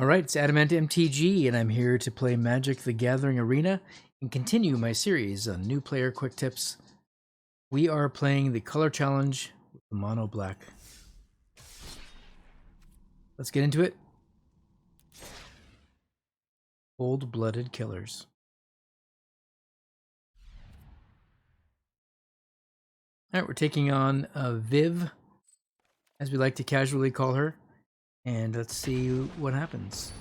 Alright, it's Adamant MTG, and I'm here to play Magic the Gathering Arena and continue my series on new player quick tips. We are playing the color challenge with the mono black. Let's get into it. Cold-blooded killers. Alright, we're taking on Viv, as we like to casually call her. And let's see what happens.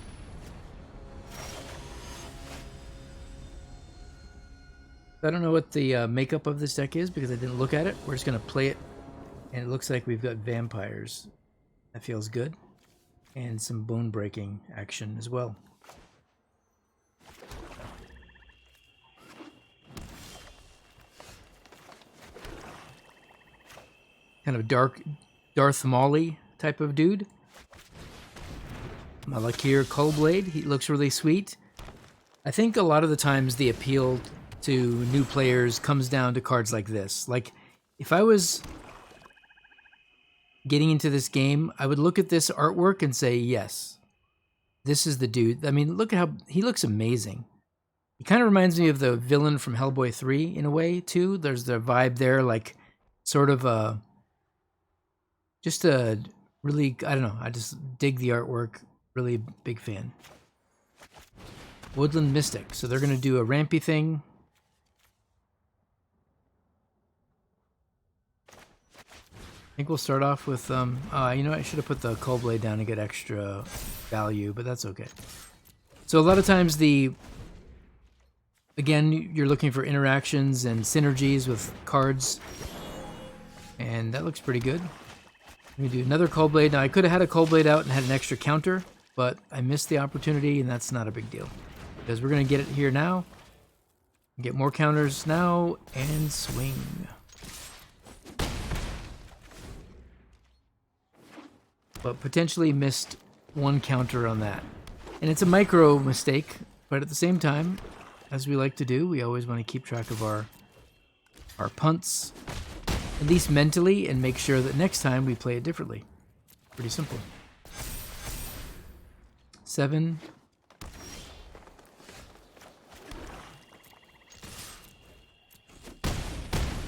I don't know what the makeup of this deck is because I didn't look at it. We're just going to play it. And it looks like we've got vampires. That feels good. And some bone breaking action as well. Kind of dark Darth Maul type of dude. My luck here, Cullblade. He looks really sweet. I think a lot of the times the appeal to new players comes down to cards like this. Like, if I was getting into this game, I would look at this artwork and say, yes, this is the dude. I mean, look at how he looks amazing. He kind of reminds me of the villain from Hellboy 3 in a way, too. There's the vibe there, like, sort of just a really, I don't know, I just dig the artwork. Really big fan. Woodland Mystic. So they're going to do a rampy thing. I think we'll start off with, you know, I should have put the Cullblade down to get extra value, but that's okay. So a lot of times again, you're looking for interactions and synergies with cards. And that looks pretty good. Let me do another Cullblade. Now, I could have had a Cullblade out and had an extra counter, but I missed the opportunity, and that's not a big deal. Because we're going to get it here now. Get more counters now, and swing. But potentially missed one counter on that. And it's a micro mistake, but at the same time, as we like to do, we always want to keep track of our punts. At least mentally, and make sure that next time we play it differently. Pretty simple. 7.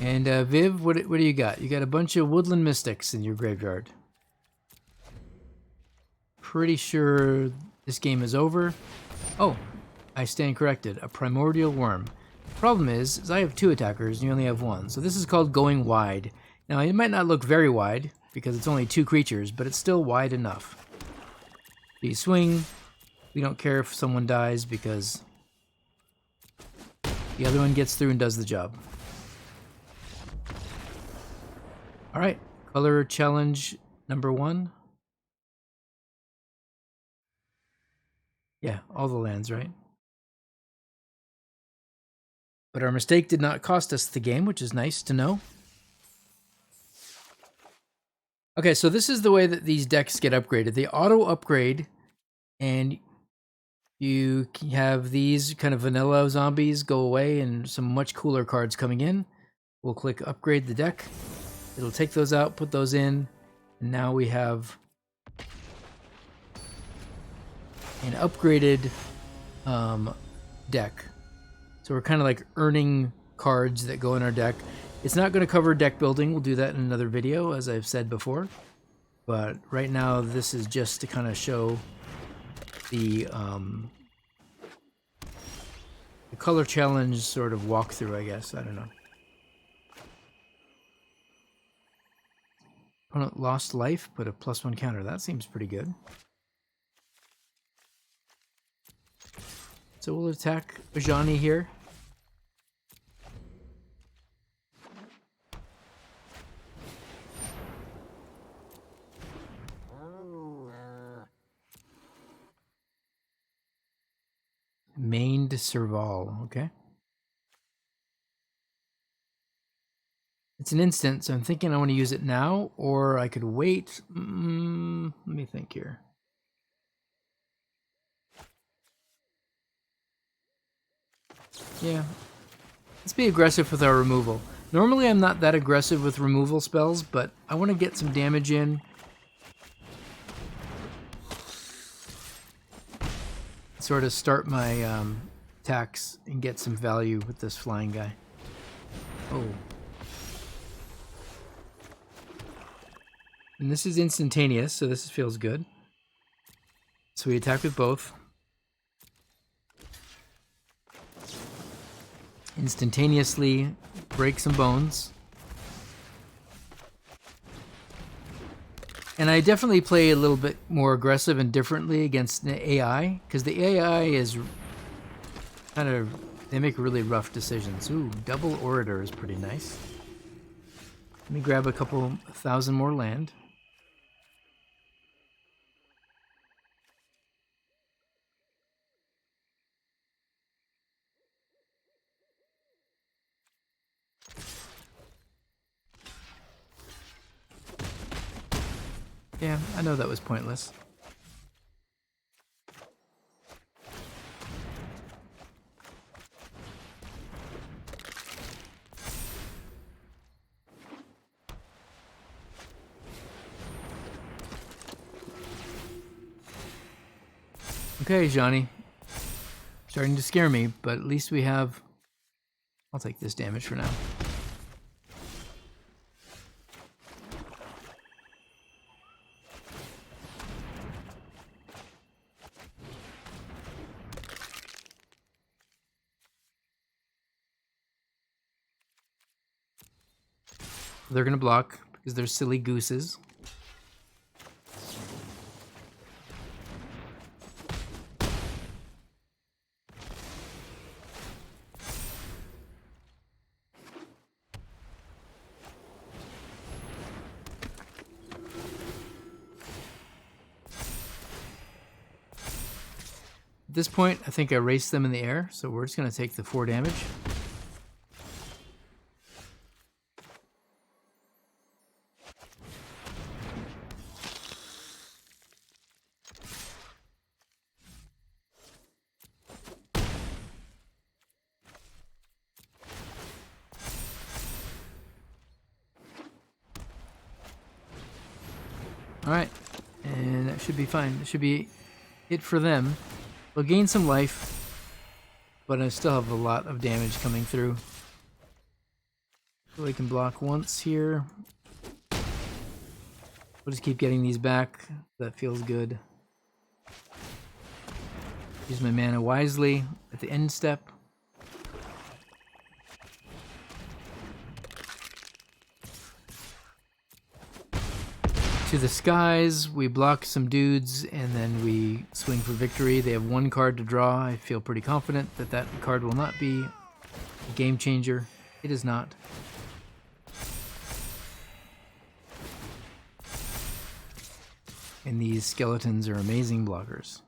And Viv, what do you got? You got a bunch of Woodland Mystics in your graveyard. Pretty sure this game is over. Oh, I stand corrected. A Primordial Worm. Problem is I have 2 attackers and you only have 1. So this is called going wide. Now, it might not look very wide because it's only 2 creatures, but it's still wide enough. So you swing. We don't care if someone dies because the other one gets through and does the job. All right, color challenge number 1. Yeah, all the lands, right? But our mistake did not cost us the game, which is nice to know. Okay, so this is the way that these decks get upgraded. They auto-upgrade, and you have these kind of vanilla zombies go away and some much cooler cards coming in. We'll click Upgrade the Deck. It'll take those out, put those in, and now we have an upgraded deck. So we're kind of like earning cards that go in our deck. It's not going to cover deck building. We'll do that in another video, as I've said before. But right now, this is just to kind of show the color challenge sort of walkthrough, I guess. I don't know. Opponent lost life, put a +1 counter. That seems pretty good. So we'll attack Bajani here. Mained Serval, okay. It's an instant, so I'm thinking I want to use it now, or I could wait. Let me think here. Yeah. Let's be aggressive with our removal. Normally I'm not that aggressive with removal spells, but I want to get some damage in. sort of start my attacks and get some value with this flying guy. Oh. And this is instantaneous, so this feels good. So we attack with both. Instantaneously break some bones. And I definitely play a little bit more aggressive and differently against the AI, because the AI is kind of, they make really rough decisions. Ooh, double orator is pretty nice. Let me grab a couple thousand more land. Yeah, I know that was pointless. Okay, Johnny. Starting to scare me, but at least we have... I'll take this damage for now. They're gonna block because they're silly gooses. At this point, I think I raced them in the air, so we're just gonna take the 4 damage. Alright, and that should be fine. That should be it for them. They'll gain some life, but I still have a lot of damage coming through. So we can block once here. We'll just keep getting these back. That feels good. Use my mana wisely at the end step. To the skies, we block some dudes, and then we swing for victory. They have 1 card to draw. I feel pretty confident that that card will not be a game changer. It is not. And these skeletons are amazing blockers.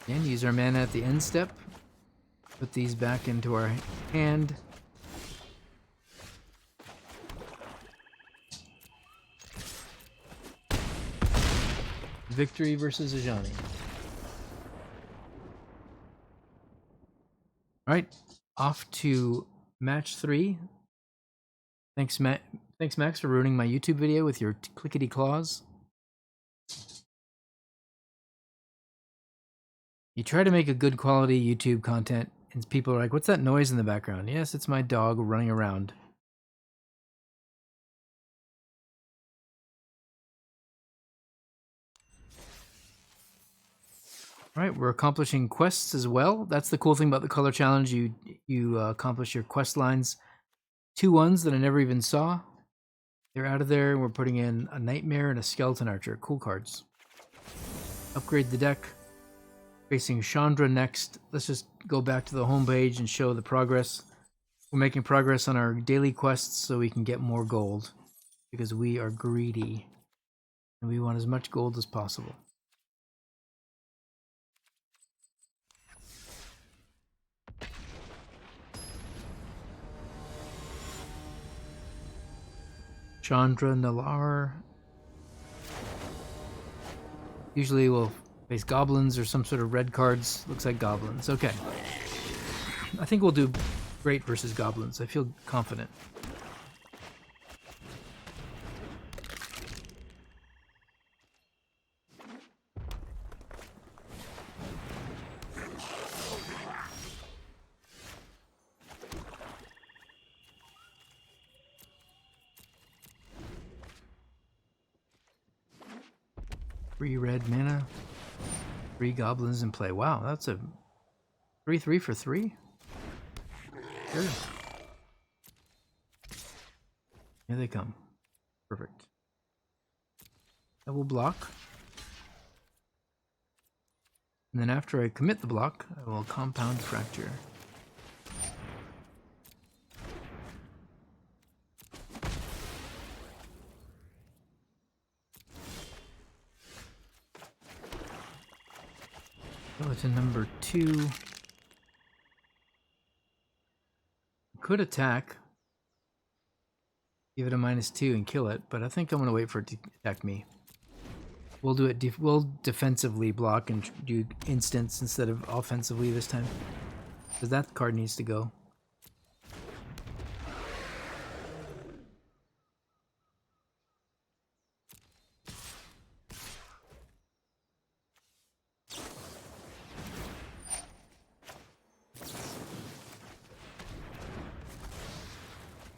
And use our mana at the end step. Put these back into our hand. Victory versus Ajani. Alright, off to match 3. Thanks, Max, for ruining my YouTube video with your clickety claws. You try to make a good quality YouTube content, and people are like, what's that noise in the background? Yes, it's my dog running around. Alright, we're accomplishing quests as well. That's the cool thing about the color challenge. You accomplish your quest lines. 2 ones that I never even saw. They're out of there, and we're putting in a Nightmare and a Skeleton Archer. Cool cards. Upgrade the deck. Facing Chandra next. Let's just go back to the home page and show the progress. We're making progress on our daily quests so we can get more gold, because we are greedy and we want as much gold as possible. Chandra Nalar. Usually we'll face goblins or some sort of red cards. Looks like goblins. Okay. I think we'll do great versus goblins. I feel confident. 3 red mana, 3 goblins in play. Wow, that's a 3/3 for 3? Sure. Here they come. Perfect. I will block. And then after I commit the block, I will compound fracture. Skeleton number 2. Could attack. Give it a -2 and kill it, but I think I'm going to wait for it to attack me. We'll do it. We'll defensively block and do instants instead of offensively this time, because that card needs to go.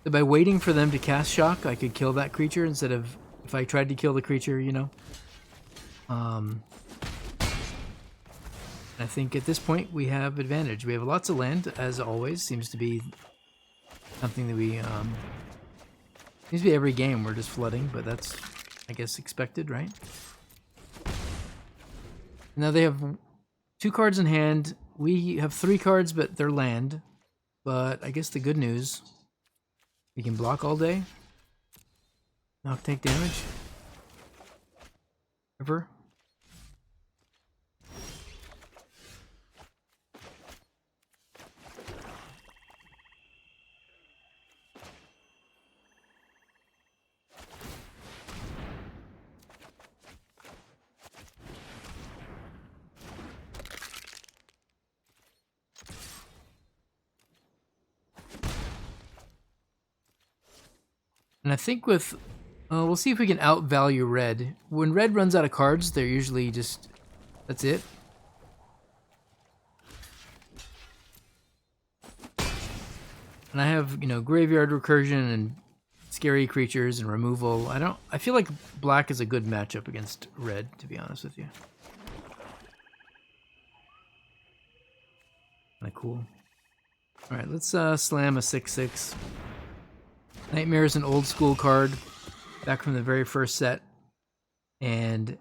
So by waiting for them to cast shock, I could kill that creature instead of if I tried to kill the creature, you know. I think at this point we have advantage. We have lots of land, as always. Seems to be something that we seems to be every game we're just flooding, but that's, I guess, expected, right? Now they have 2 cards in hand. We have 3 cards, but they're land. But I guess the good news, we can block all day, not take damage ever. And I think with, we'll see if we can outvalue red. When red runs out of cards, they're usually just, that's it. And I have, you know, graveyard recursion and scary creatures and removal. I feel like black is a good matchup against red, to be honest with you. Kinda cool. Alright, let's slam a 6/6. Nightmare is an old school card, back from the very first set, and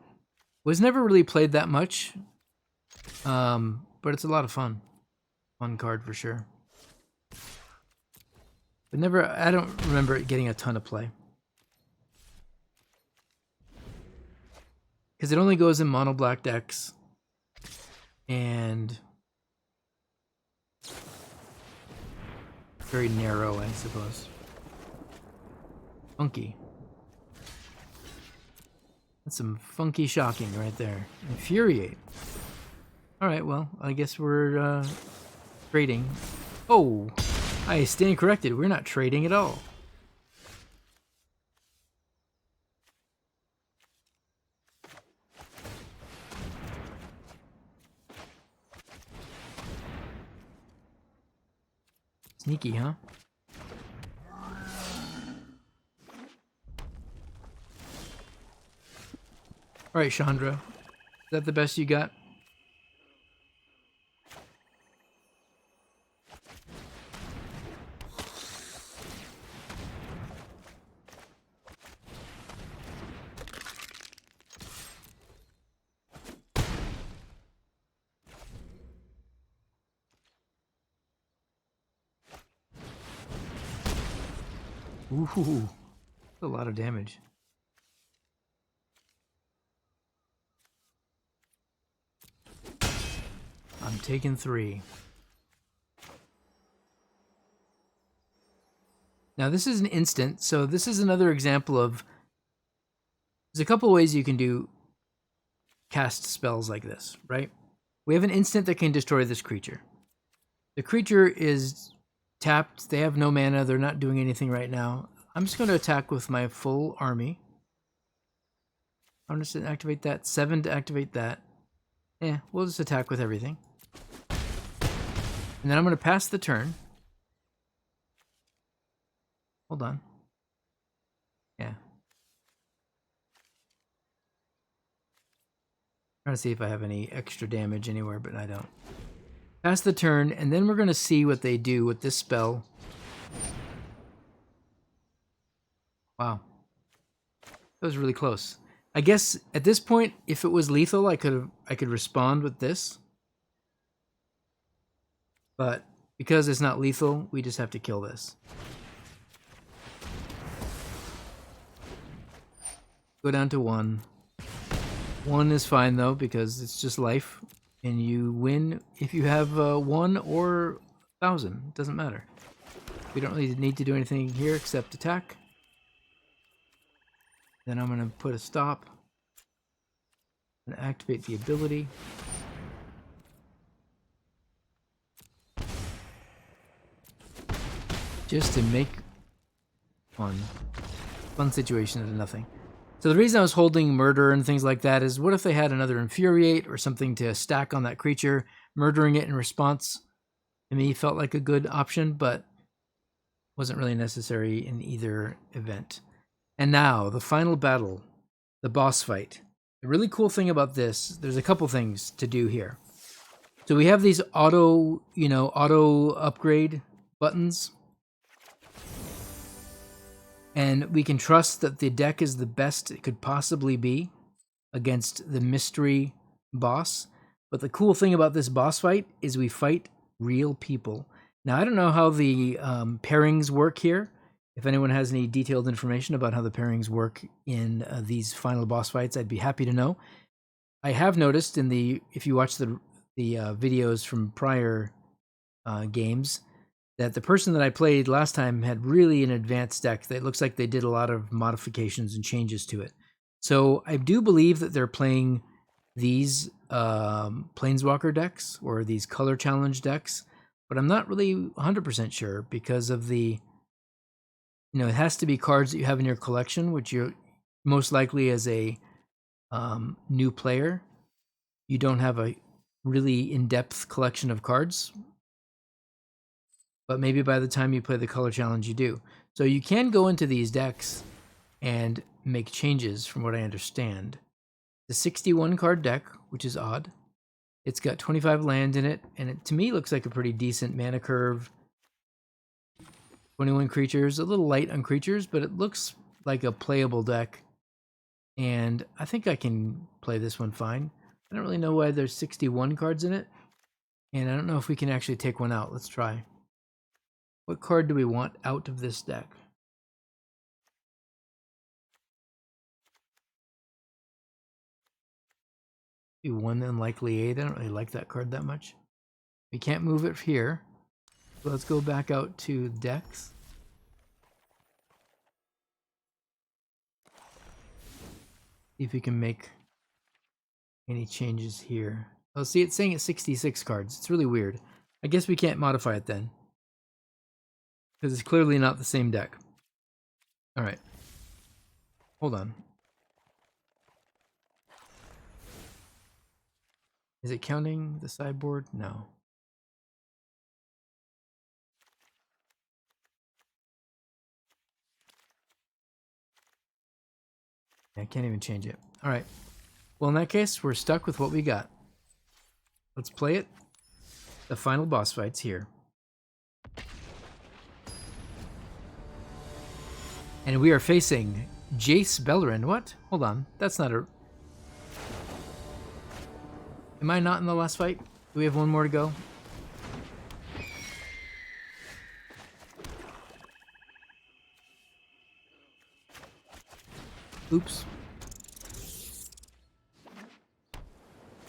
was never really played that much, but it's a lot of fun. Fun card for sure. But never, I don't remember it getting a ton of play. Because it only goes in mono black decks, and very narrow, I suppose. Funky. That's some funky shocking right there. Infuriate. Alright, well, I guess we're trading. Oh! I stand corrected. We're not trading at all. Sneaky, huh? Alright, Chandra. Is that the best you got? Ooh, that's a lot of damage. I'm taking 3. Now this is an instant, so this is another example of, there's a couple ways you can do cast spells like this, right? We have an instant that can destroy this creature. The creature is tapped, they have no mana, they're not doing anything right now. I'm just going to attack with my full army. I'm just going to activate that, 7 to activate that. We'll just attack with everything. And then I'm going to pass the turn. Hold on. Yeah. Trying to see if I have any extra damage anywhere, but I don't. Pass the turn, and then we're going to see what they do with this spell. Wow. That was really close. I guess at this point, if it was lethal, I could respond with this. But because it's not lethal, we just have to kill this. Go down to 1. 1 is fine though, because it's just life. And you win if you have 1 or 1,000. It doesn't matter. We don't really need to do anything here except attack. Then I'm going to put a stop and activate the ability. Just to make fun situation out of nothing. So the reason I was holding murder and things like that is, what if they had another infuriate or something to stack on that creature? Murdering it in response to me felt like a good option, but wasn't really necessary in either event. And now the final battle, the boss fight. The really cool thing about this, there's a couple things to do here. So we have these auto upgrade buttons. And we can trust that the deck is the best it could possibly be against the mystery boss. But the cool thing about this boss fight is we fight real people. Now, I don't know how the pairings work here. If anyone has any detailed information about how the pairings work in these final boss fights, I'd be happy to know. I have noticed if you watch the videos from prior games, that the person that I played last time had really an advanced deck that looks like they did a lot of modifications and changes to it. So I do believe that they're playing these Planeswalker decks or these color challenge decks, but I'm not really 100% sure because of the, it has to be cards that you have in your collection, which you're most likely as a new player, you don't have a really in-depth collection of cards. But maybe by the time you play the color challenge, you do. So you can go into these decks and make changes, from what I understand. The 61 card deck, which is odd. It's got 25 land in it, and it to me looks like a pretty decent mana curve. 21 creatures, a little light on creatures, but it looks like a playable deck. And I think I can play this one fine. I don't really know why there's 61 cards in it, and I don't know if we can actually take one out. Let's try. What card do we want out of this deck? Be 1 Unlikely 8. I don't really like that card that much. We can't move it here. So let's go back out to decks. See if we can make any changes here. Oh, see, it's saying it's 66 cards. It's really weird. I guess we can't modify it then, because it's clearly not the same deck. All right. Hold on. Is it counting the sideboard? No. I can't even change it. All right. Well, in that case, we're stuck with what we got. Let's play it. The final boss fight's here. And we are facing Jace Bellerin. What? Hold on. That's not a... Am I not in the last fight? Do we have one more to go? Oops.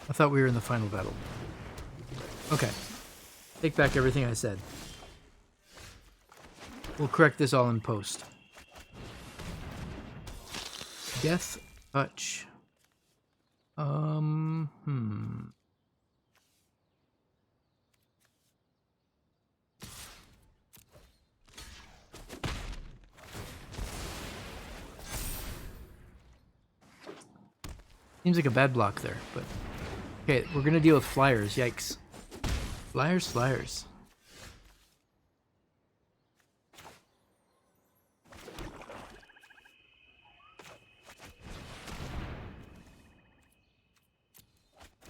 I thought we were in the final battle. Okay. Take back everything I said. We'll correct this all in post. Death Touch. Seems like a bad block there, but... Okay, we're gonna deal with flyers. Yikes. Flyers, flyers.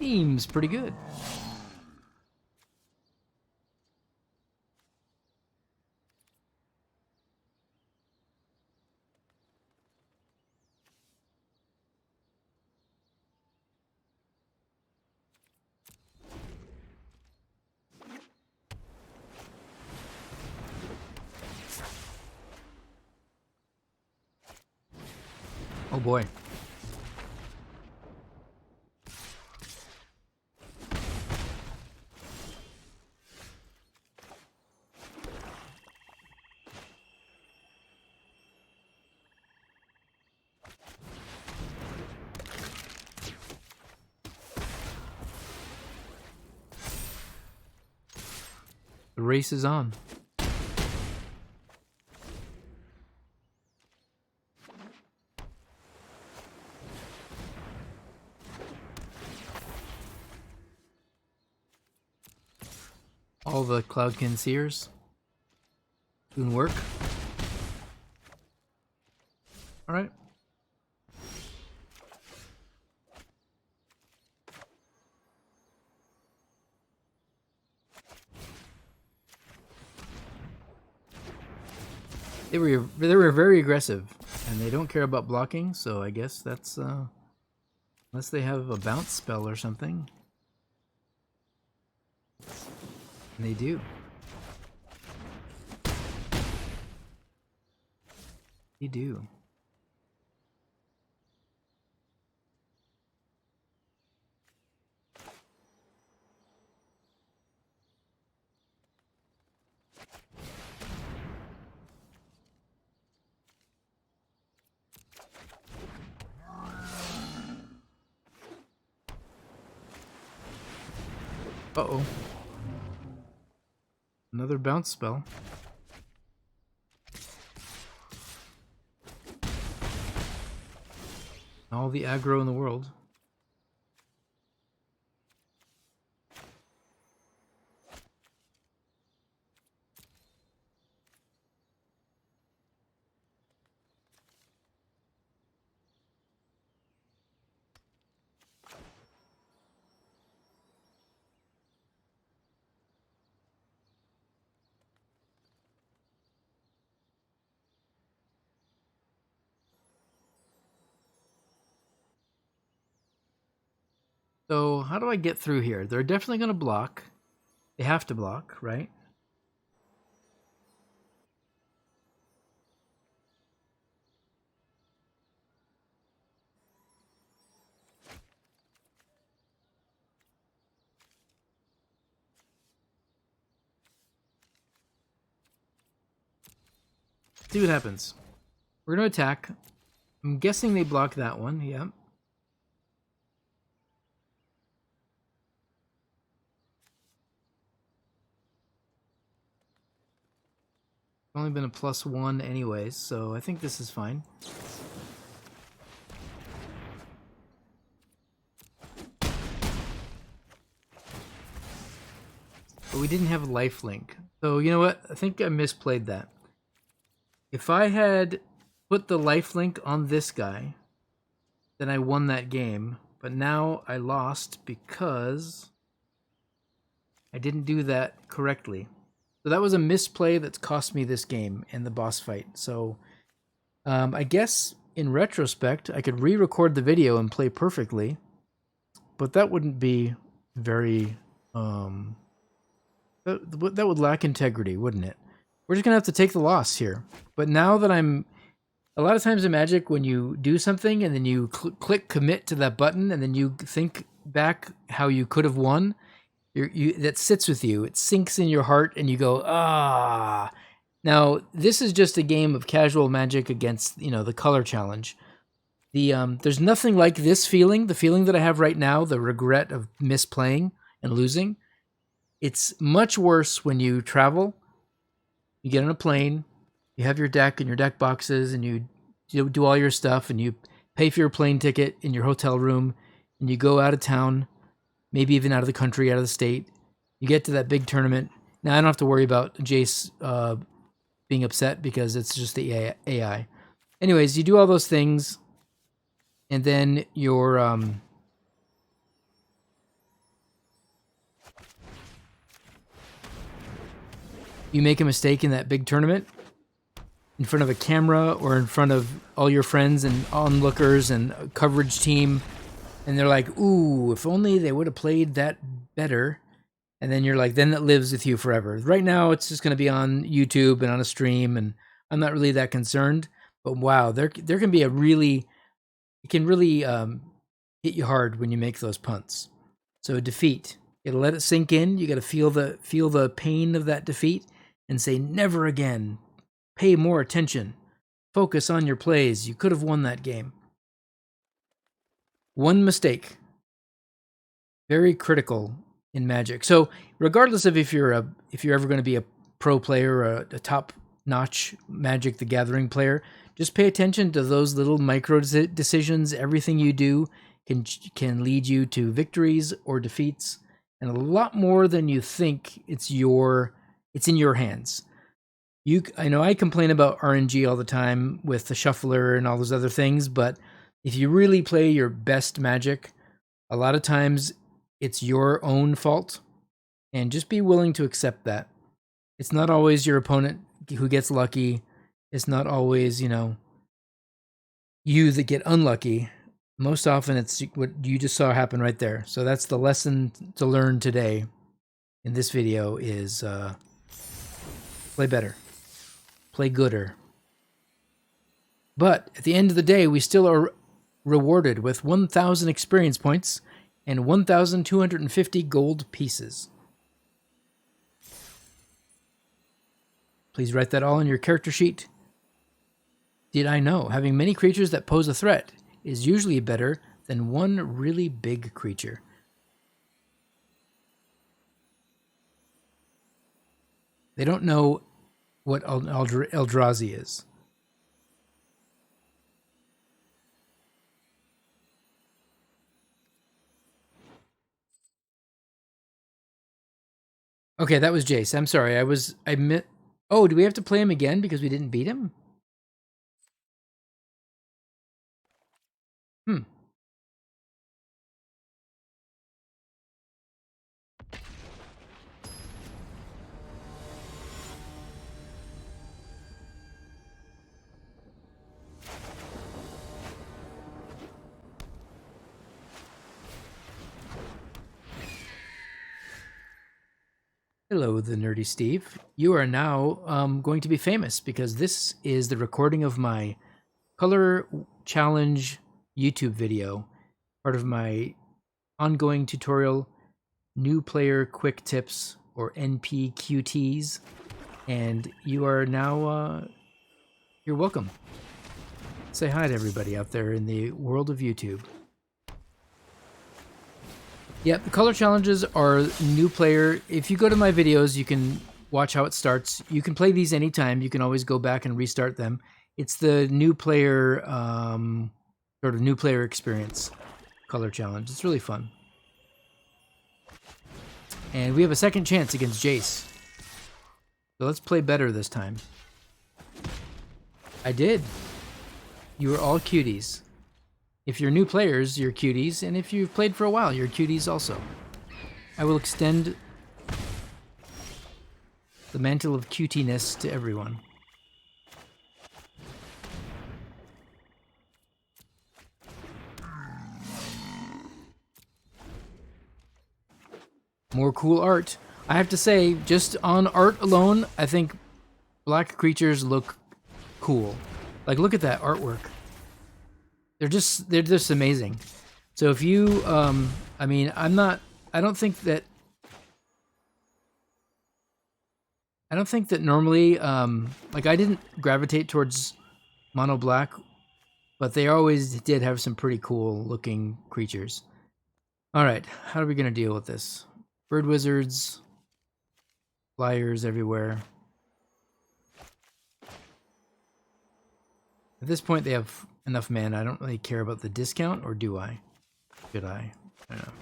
Seems pretty good. Oh boy. The race is on. All the Cloudkin Seers doing work. All right. They were very aggressive, and they don't care about blocking. So I guess that's unless they have a bounce spell or something. And they do. They do. Uh-oh. Another bounce spell. All the aggro in the world. So how do I get through here? They're definitely going to block. They have to block, right? See what happens. We're going to attack. I'm guessing they block that one. Yep. Only been a +1 anyways, so I think this is fine. But we didn't have a lifelink. So you know what? I think I misplayed that. If I had put the lifelink on this guy, then I won that game. But now I lost because I didn't do that correctly. So that was a misplay that's cost me this game and the boss fight. So I guess in retrospect, I could re-record the video and play perfectly, but that wouldn't be very... that would lack integrity, wouldn't it? We're just going to have to take the loss here. But now that I'm... A lot of times in Magic, when you do something and then you click commit to that button and then you think back how you could have won, that sits with you. It sinks in your heart and you go, ah. Now, this is just a game of casual Magic against, the color challenge. There's nothing like this feeling, the feeling that I have right now, the regret of misplaying and losing. It's much worse when you travel, you get on a plane, you have your deck and your deck boxes, and you do all your stuff, and you pay for your plane ticket in your hotel room, and you go out of town, maybe even out of the country, out of the state. You get to that big tournament. Now, I don't have to worry about Jace being upset because it's just the AI. Anyways, you do all those things, and then you're you make a mistake in that big tournament, in front of a camera or in front of all your friends and onlookers and a coverage team, and they're like, ooh, if only they would have played that better. And then you're like, then it lives with you forever. Right now, it's just going to be on YouTube and on a stream, and I'm not really that concerned. But wow, there can be it can really hit you hard when you make those punts. So defeat, you gotta let it sink in. You gotta feel the pain of that defeat and say, never again. Pay more attention. Focus on your plays. You could have won that game. One mistake. Very critical in Magic. So regardless of if you're ever going to be a pro player or a top-notch Magic the Gathering player, just pay attention to those little micro decisions. Everything you do can lead you to victories or defeats, and a lot more than you think. It's in your hands. I know I complain about RNG all the time with the shuffler and all those other things, but if you really play your best Magic, a lot of times it's your own fault, and just be willing to accept that. It's not always your opponent who gets lucky. It's not always, you that get unlucky. Most often it's what you just saw happen right there. So that's the lesson to learn today in this video is play better. Play gooder. But at the end of the day, we still are rewarded with 1,000 experience points and 1,250 gold pieces. Please write that all on your character sheet. Did I know having many creatures that pose a threat is usually better than one really big creature? They don't know what Eldrazi is. Okay, that was Jace. I'm sorry. Oh, do we have to play him again because we didn't beat him? Hello, the Nerdy Steve. You are now going to be famous because this is the recording of my Color Challenge YouTube video, part of my ongoing tutorial, New Player Quick Tips, or NPQTs, and you are now, you're welcome. Say hi to everybody out there in the world of YouTube. Yeah, the color challenges are new player. If you go to my videos, you can watch how it starts. You can play these anytime. You can always go back and restart them. It's the new player, sort of new player experience color challenge. It's really fun. And we have a second chance against Jace. So let's play better this time. I did. You were all cuties. If you're new players, you're cuties, and if you've played for a while, you're cuties also. I will extend the mantle of cutiness to everyone. More cool art. I have to say, just on art alone, I think black creatures look cool. Like, look at that artwork. They're just amazing. So if you, I mean, I don't think that normally, like I didn't gravitate towards mono black, but they always did have some pretty cool looking creatures. All right, how are we gonna deal with this? Bird wizards, flyers everywhere. At this point, they have enough mana. I don't really care about the discount, or do I? Should I? I don't know.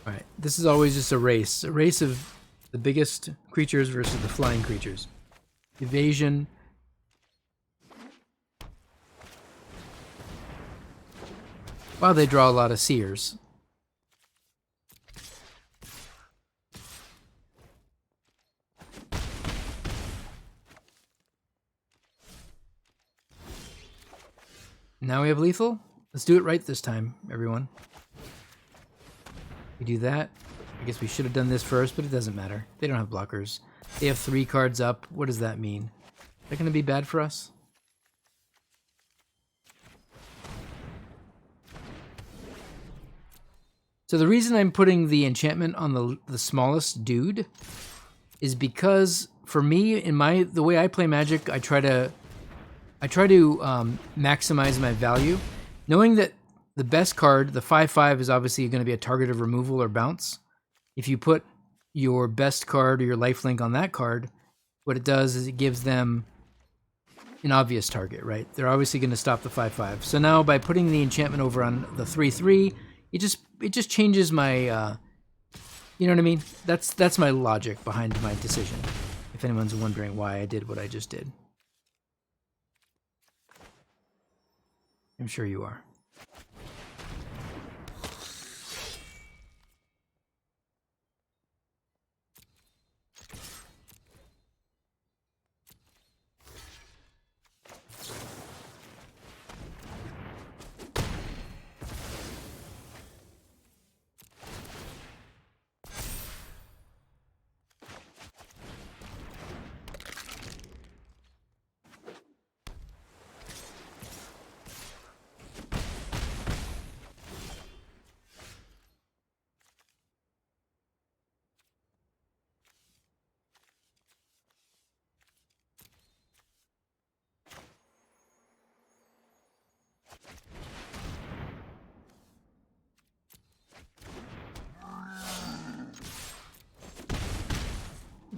Alright, this is always just a race. A race of the biggest creatures versus the flying creatures. Evasion. Wow, they draw a lot of seers. Now we have lethal. Let's do it right this time, everyone. We do that. I guess we should have done this first, but it doesn't matter. They don't have blockers. They have 3 cards up. What does that mean? Is that going to be bad for us? So the reason I'm putting the enchantment on the smallest dude is because for me, in the way I play Magic, I try to maximize my value, knowing that the best card, the 5/5, is obviously going to be a target of removal or bounce. If you put your best card or your lifelink on that card, what it does is it gives them an obvious target, right? They're obviously going to stop the 5/5. So now by putting the enchantment over on the 3/3, it just changes my, you know what I mean? That's my logic behind my decision, if anyone's wondering why I did what I just did. I'm sure you are.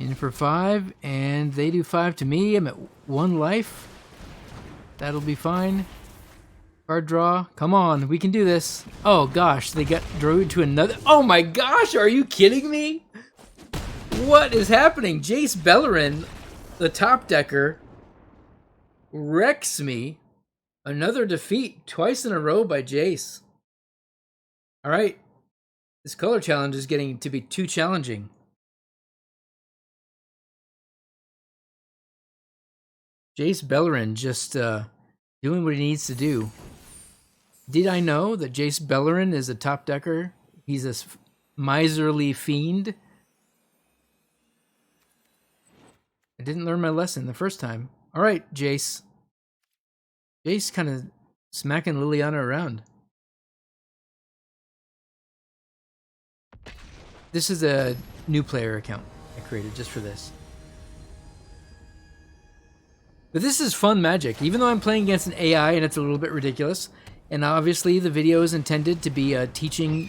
In for 5, and they do 5 to me. I'm at 1 life. That'll be fine. Card draw. Come on, we can do this. Oh gosh, they drew to another. Oh my gosh, are you kidding me? What is happening? Jace Bellerin, the top decker, wrecks me. Another defeat twice in a row by Jace. All right, this color challenge is getting to be too challenging. Jace Bellerin just doing what he needs to do. Did I know that Jace Bellerin is a top decker? He's a miserly fiend. I didn't learn my lesson the first time. All right, Jace. Jace kind of smacking Liliana around. This is a new player account I created just for this. But this is fun Magic, even though I'm playing against an AI and it's a little bit ridiculous. And obviously the video is intended to be a teaching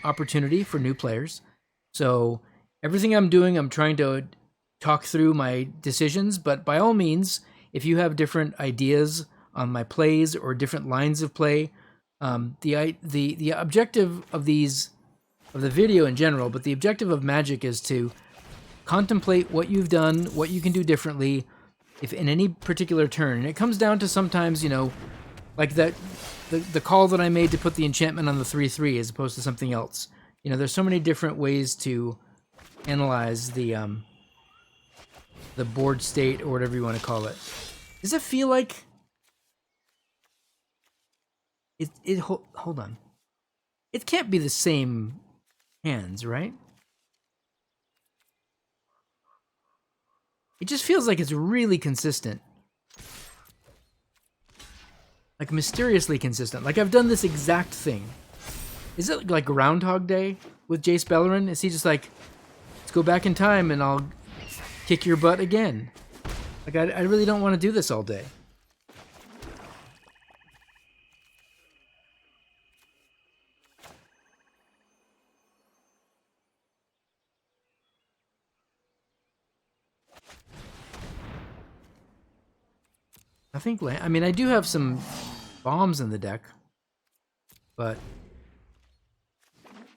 opportunity for new players. So everything I'm doing, I'm trying to talk through my decisions. But by all means, if you have different ideas on my plays or different lines of play, the objective of the video in general, but the objective of Magic is to contemplate what you've done, what you can do differently, if in any particular turn. And it comes down to sometimes, you know, like the call that I made to put the enchantment on the 3/3 as opposed to something else. You know, there's so many different ways to analyze the board state or whatever you want to call it. Does it feel like hold on. It can't be the same hands, right? It just feels like it's really consistent. Like mysteriously consistent. Like I've done this exact thing. Is it like Groundhog Day with Jace Bellerin? Is he just like, let's go back in time and I'll kick your butt again? Like I really don't want to do this all day. I mean, I do have some bombs in the deck, but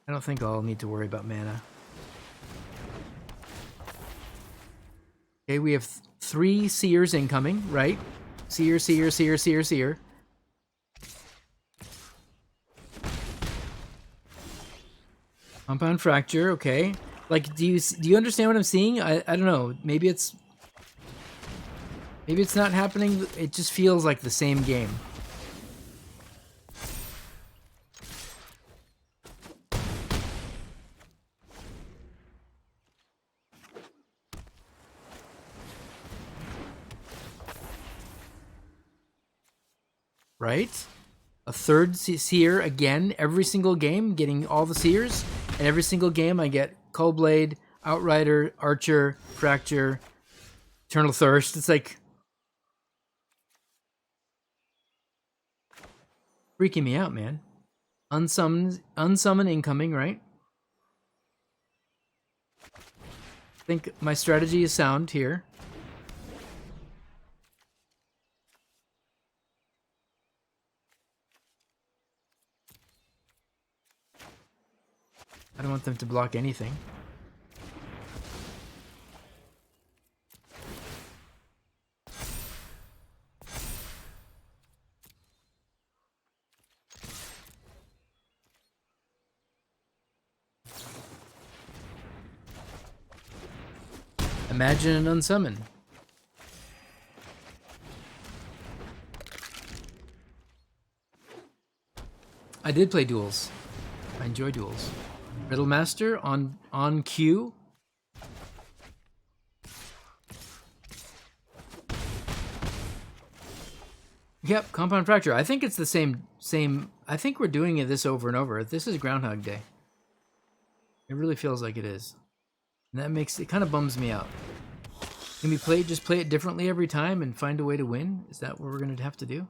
I don't think I'll need to worry about mana. Okay, we have 3 Seers incoming, right? Seer, Seer, Seer, Seer, Seer. Compound Fracture, okay. Like, do you understand what I'm seeing? I don't know. Maybe it's not happening. It just feels like the same game. right? A third seer again every single game, getting all the seers. And every single game I get Cullblade, Outrider, Archer, Fracture, Eternal Thirst. It's like freaking me out, man. Unsummon incoming, right? I think my strategy is sound here. I don't want them to block anything. Imagine an unsummon. I did play duels. I enjoy duels. Riddle Master on cue. Yep, Compound Fracture. I think it's the same. I think we're doing this over and over. This is Groundhog Day. It really feels like it is. And that makes it kind of bums me out. Can we just play it differently every time and find a way to win? Is that what we're going to have to do?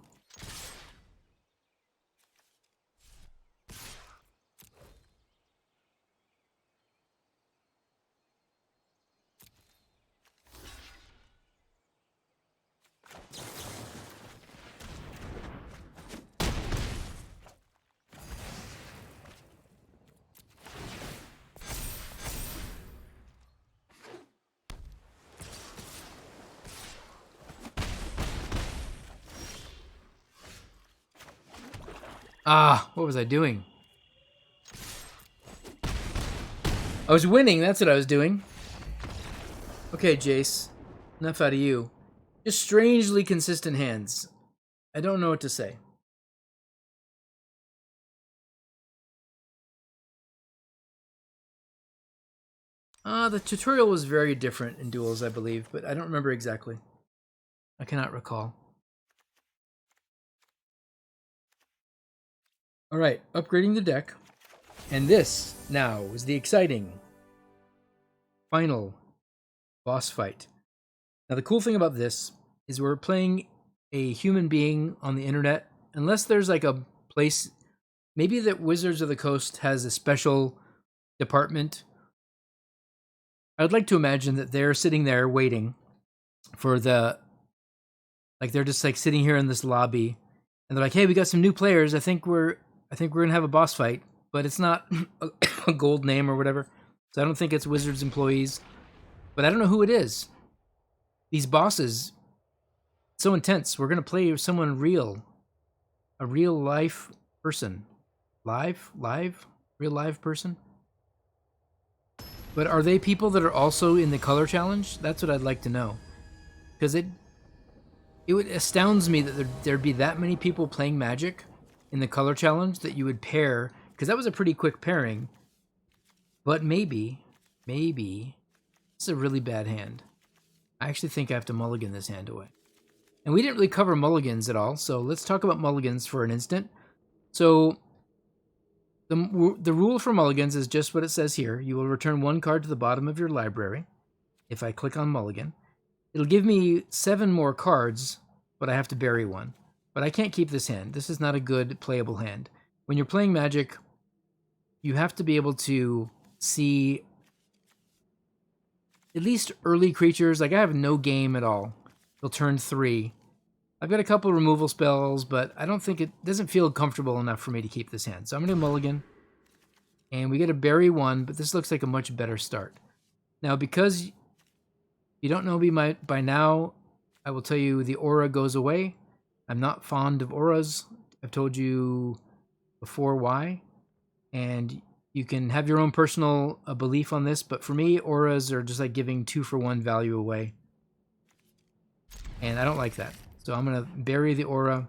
Ah, what was I doing? I was winning, that's what I was doing. Okay, Jace. Enough out of you. Just strangely consistent hands. I don't know what to say. The tutorial was very different in duels, I believe, but I don't remember exactly. I cannot recall. Alright, upgrading the deck. And this, now, is the exciting final boss fight. Now, the cool thing about this is we're playing a human being on the internet. Unless there's like a place, maybe that Wizards of the Coast has a special department. I would like to imagine that they're sitting there waiting for like they're just like sitting here in this lobby, and they're like, "Hey, we got some new players. I think we're gonna have a boss fight, but it's not a gold name or whatever. So I don't think it's Wizards employees, but I don't know who it is. These bosses, so intense. We're gonna play someone real, a real life person, real live person. But are they people that are also in the color challenge? That's what I'd like to know, because it astounds me that there'd be that many people playing Magic in the color challenge that you would pair, because that was a pretty quick pairing. But maybe it's a really bad hand. I actually think I have to mulligan this hand away. And we didn't really cover mulligans at all, so let's talk about mulligans for an instant. So the rule for mulligans is just what it says here. You will return one card to the bottom of your library. If I click on mulligan, it'll give me 7 more cards, but I have to bury one. But I can't keep this hand. This is not a good playable hand. When you're playing Magic, you have to be able to see at least early creatures. Like, I have no game at all. They'll turn 3. I've got a couple removal spells, but I don't think it doesn't feel comfortable enough for me to keep this hand. So I'm going to mulligan. And we get a bury 1, but this looks like a much better start. Now, because you don't know me by now, I will tell you the aura goes away. I'm not fond of auras. I've told you before why. And you can have your own personal belief on this, but for me, auras are just like giving 2-for-1 value away. And I don't like that. So I'm going to bury the aura,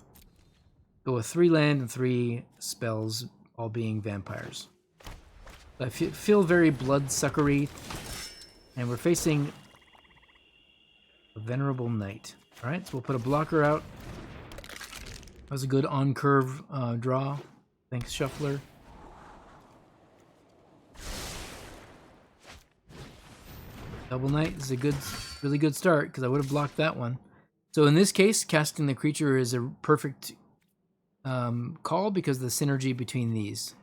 go with 3 land and 3 spells, all being vampires. I feel very bloodsuckery, and we're facing a Venerable Knight. All right, so we'll put a blocker out. That was a good on-curve draw. Thanks, Shuffler. Double Knight is a really good start, because I would have blocked that one. So in this case, casting the creature is a perfect call because of the synergy between these.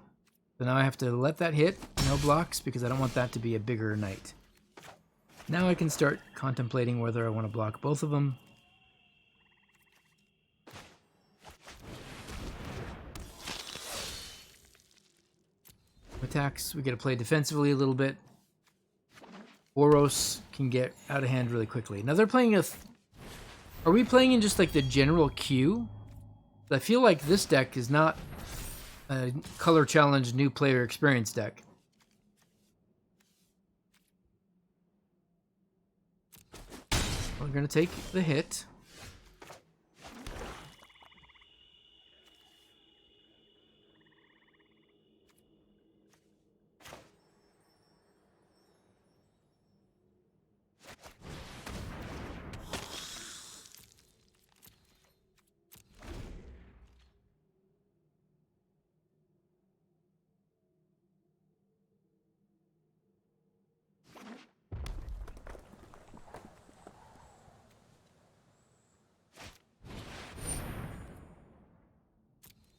So now I have to let that hit, no blocks, because I don't want that to be a bigger knight. Now I can start contemplating whether I want to block both of them. Attacks, we get to play defensively a little bit. Boros can get out of hand really quickly. Now they're playing a... Are we playing in just like the general queue? I feel like this deck is not a color challenge new player experience deck. We're going to take the hit.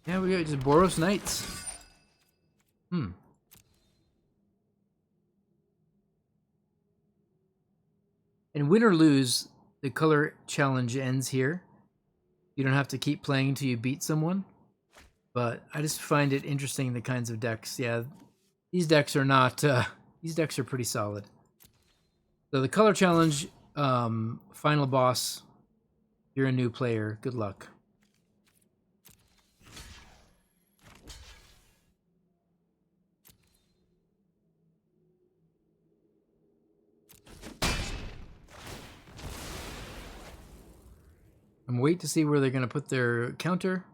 Yeah, we got just Boros Knights. And win or lose, the color challenge ends here. You don't have to keep playing until you beat someone. But I just find it interesting, the kinds of decks. Yeah, these decks are not... these decks are pretty solid. So the color challenge, final boss, you're a new player. Good luck. I'm waiting to see where they're going to put their counter.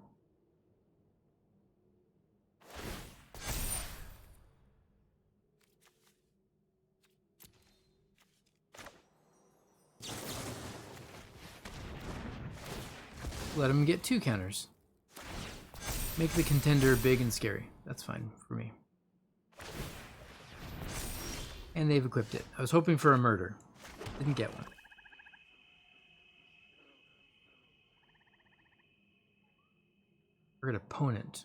Let them get 2 counters. Make the contender big and scary. That's fine for me. And they've equipped it. I was hoping for a murder. Didn't get one. Target opponent.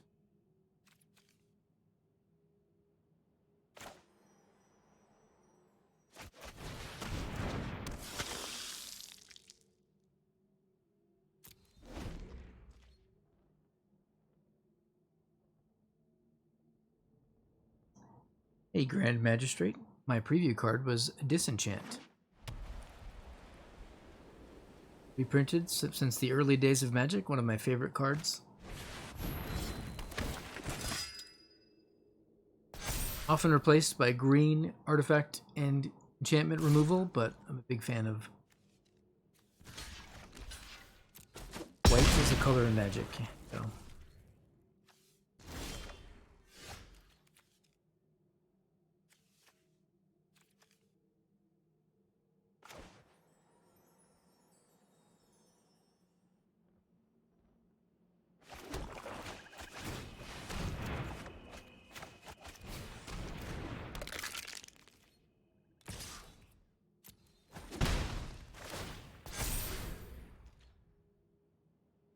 A Grand Magistrate. My preview card was Disenchant. Reprinted since the early days of Magic, one of my favorite cards. Often replaced by green artifact and enchantment removal, but I'm a big fan of white as a color in Magic. So.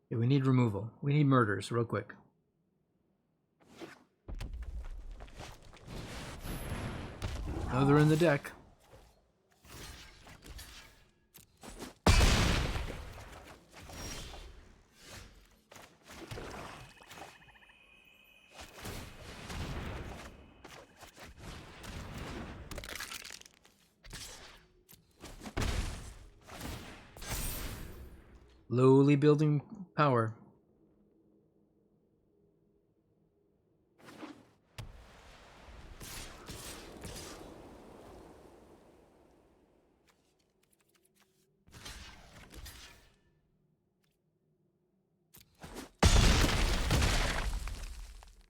Yeah, we need removal. We need murders, real quick. Oh, they're in the deck. Slowly building power.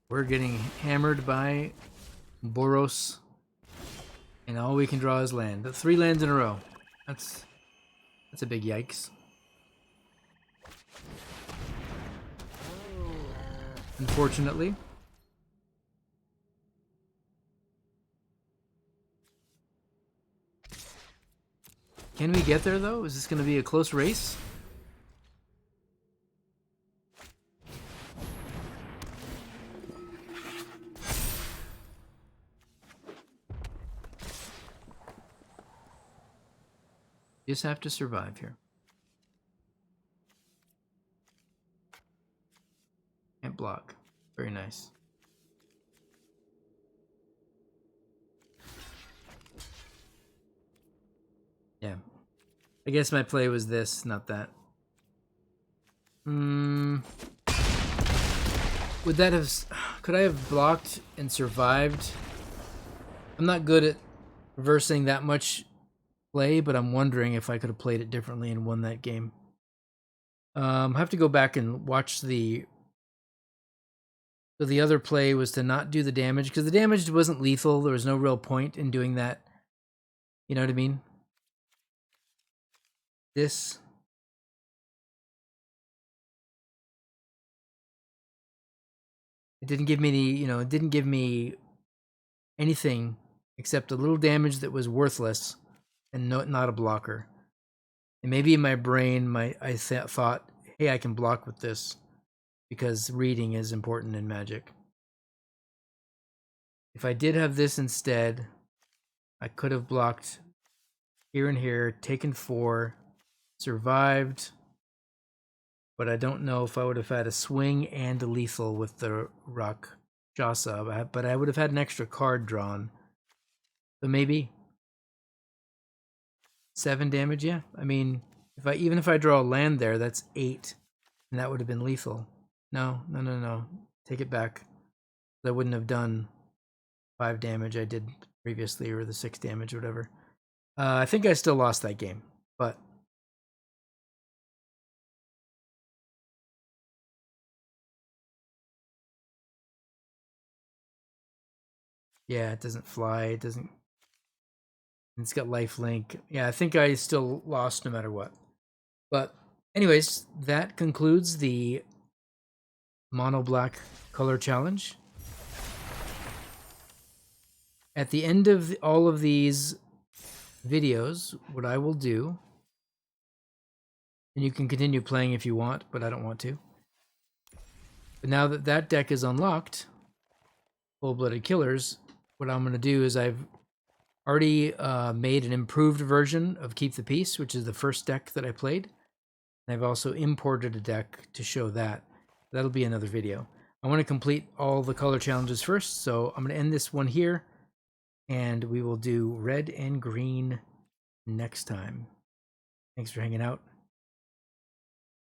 We're getting hammered by Boros, and all we can draw is land. That's 3 lands in a row. That's a big yikes. unfortunately. Can we get there, though? Is this going to be a close race? Just have to survive here. Can't block. Very nice. Yeah. I guess my play was this, not that. Would that have... Could I have blocked and survived? I'm not good at reversing that much play, but I'm wondering if I could have played it differently and won that game. I have to go back and watch the... So the other play was to not do the damage, because the damage wasn't lethal. There was no real point in doing that. You know what I mean? This... It didn't give me any, you know, it didn't give me anything except a little damage that was worthless and not a blocker. And maybe in my brain, I thought, hey, I can block with this because reading is important in Magic. If I did have this instead, I could have blocked here and here, taken 4, survived, but I don't know if I would have had a swing and a lethal with the Rakshasa, but I would have had an extra card drawn. So maybe 7 damage, yeah. I mean, even if I draw a land there, that's 8, and that would have been lethal. No. Take it back. I wouldn't have done 5 damage I did previously, or the 6 damage, or whatever. I think I still lost that game, but yeah, it doesn't fly. It doesn't. It's got lifelink. Yeah, I think I still lost no matter what. But anyways, that concludes the mono black color challenge. At the end of all of these videos, what I will do, and you can continue playing if you want, but I don't want to. But now that that deck is unlocked, Full-Blooded Killers, what I'm going to do is I've already made an improved version of Keep the Peace, which is the first deck that I played. And I've also imported a deck to show that. That'll be another video. I want to complete all the color challenges first, so I'm going to end this one here, and we will do red and green next time. Thanks for hanging out.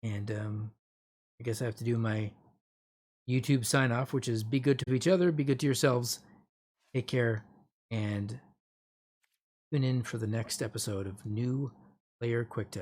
And I guess I have to do my YouTube sign off, which is be good to each other, be good to yourselves, take care, and tune in for the next episode of New Player Quick Tip.